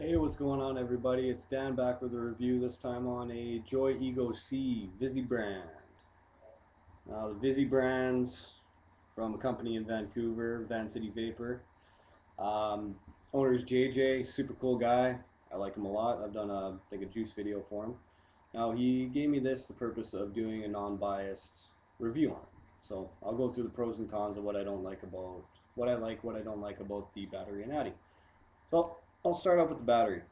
Hey, what's going on, everybody? It's Dan back with a review, this time on a Joy Ego C Visi brand. Now, the Visi brand's from a company in Vancouver, vancityvapor. Um, Owner's JJ, super cool guy. I like him a lot. I've done a juice video for him. Now, he gave me this the purpose of doing a non-biased review on it. So I'll go through the pros and cons of what I don't like about what I don't like about the battery and Addy. So I'll start off with the battery.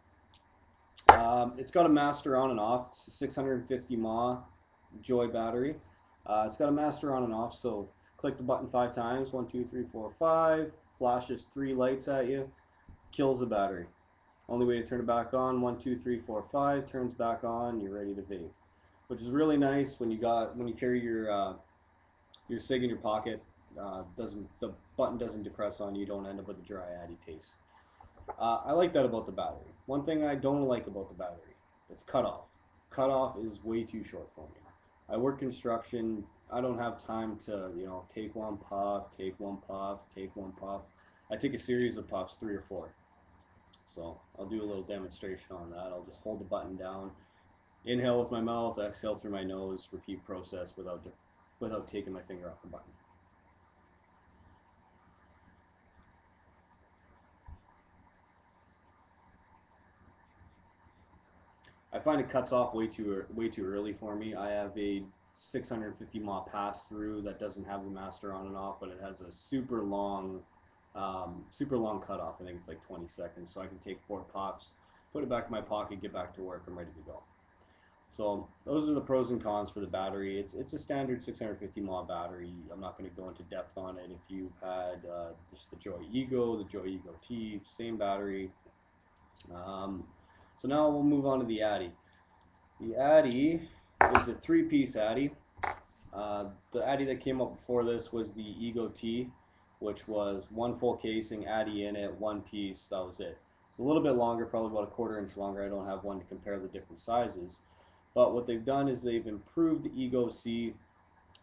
It's got a master on and off. It's a 650 mAh Joy battery. It's got a master on and off, so click the button 5 times. 1, 2, 3, 4, 5. Flashes 3 lights at you. Kills the battery. Only way to turn it back on. 1, 2, 3, 4, 5. Turns back on. You're ready to vape, which is really nice when you carry your cig in your pocket. Doesn't the button doesn't depress on you. You don't end up with a dry addy taste. I like that about the battery. One thing I don't like about the battery, it's cutoff. Cutoff is way too short for me. I work construction. I don't have time to, take one puff, take one puff, take one puff. I take a series of puffs, 3 or 4. So I'll do a little demonstration on that. I'll just hold the button down, inhale with my mouth, exhale through my nose, repeat process without taking my finger off the button. I find it cuts off way too early for me. I have a 650 mAh pass through that doesn't have the master on and off, but it has a super long cutoff. I think it's like 20 seconds, so I can take 4 puffs, put it back in my pocket, get back to work. I'm ready to go. So those are the pros and cons for the battery. It's a standard 650 mAh battery. I'm not going to go into depth on it. If you've had just the Joy Ego, the Joy Ego T, same battery. So now we'll move on to the Addy. The Addy is a 3-piece Addy. The Addy that came up before this was the Ego T, which was one full casing, Addy in it, one piece, that was it. It's a little bit longer, probably about a 1/4 inch longer. I don't have one to compare the different sizes. But what they've done is they've improved the Ego C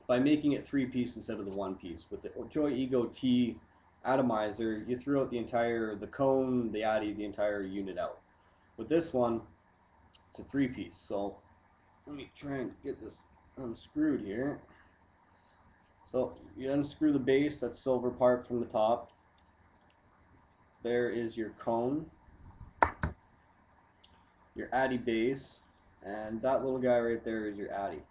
by making it 3-piece instead of the 1-piece. With the Joy Ego T atomizer, you threw out the cone, the Addy, the entire unit out. With this one, it's a 3-piece. So let me try and get this unscrewed here. So you unscrew the base, that silver part from the top. There is your cone, your Addy base, and that little guy right there is your Addy.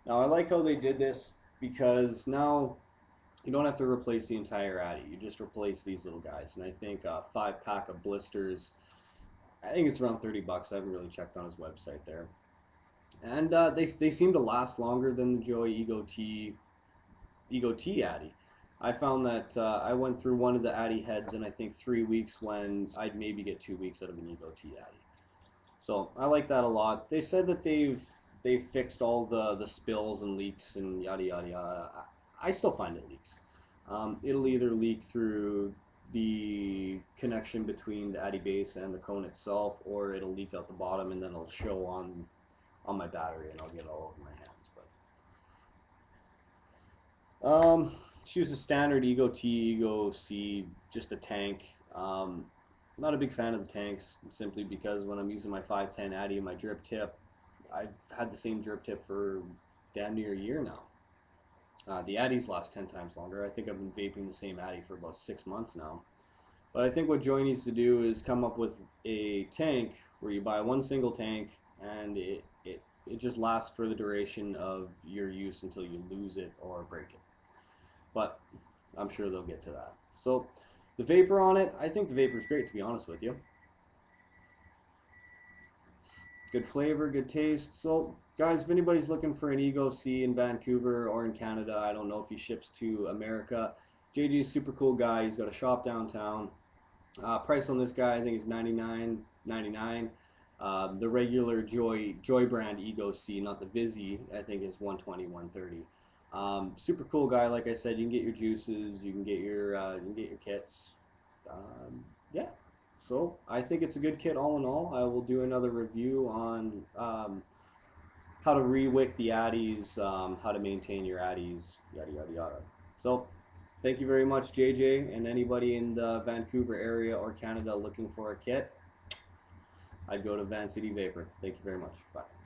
Now I like how they did this because now you don't have to replace the entire Addy. You just replace these little guys. And I think a 5-pack of blisters, I think it's around 30 bucks. I haven't really checked on his website there. And they seem to last longer than the Joy Ego T Addy. I found that I went through one of the Addy heads in I think 3 weeks when I'd maybe get 2 weeks out of an Ego T Addy. So I like that a lot. They said that they've fixed all the spills and leaks and yada yada yada. I still find it leaks. It'll either leak through the connection between the Addy base and the cone itself, or it'll leak out the bottom and then it'll show on my battery and I'll get all over my hands. But just use a standard Ego T, Ego C, just a tank. Not a big fan of the tanks simply because when I'm using my 510 Addy and my drip tip, I've had the same drip tip for damn near a year now. The Addies last 10 times longer. I think I've been vaping the same Addy for about 6 months now. But I think what Joy needs to do is come up with a tank where you buy one single tank and it just lasts for the duration of your use until you lose it or break it. But I'm sure they'll get to that. So the vapor on it, I think the vapor is great, to be honest with you. Good flavor, good taste. So guys, if anybody's looking for an Ego C in Vancouver or in Canada, I don't know if he ships to America. JG's super cool guy. He's got a shop downtown. Price on this guy I think is $99.99. The regular Joy brand Ego C, not the Visi, I think is $120, $130. Super cool guy. Like I said, you can get your juices, you can get your kits. Yeah. So I think it's a good kit all in all. I will do another review on how to re-wick the Addies, how to maintain your Addies, yada yada yada. So thank you very much, JJ, and anybody in the Vancouver area or Canada looking for a kit. I'd go to vancityvapor. Thank you very much. Bye.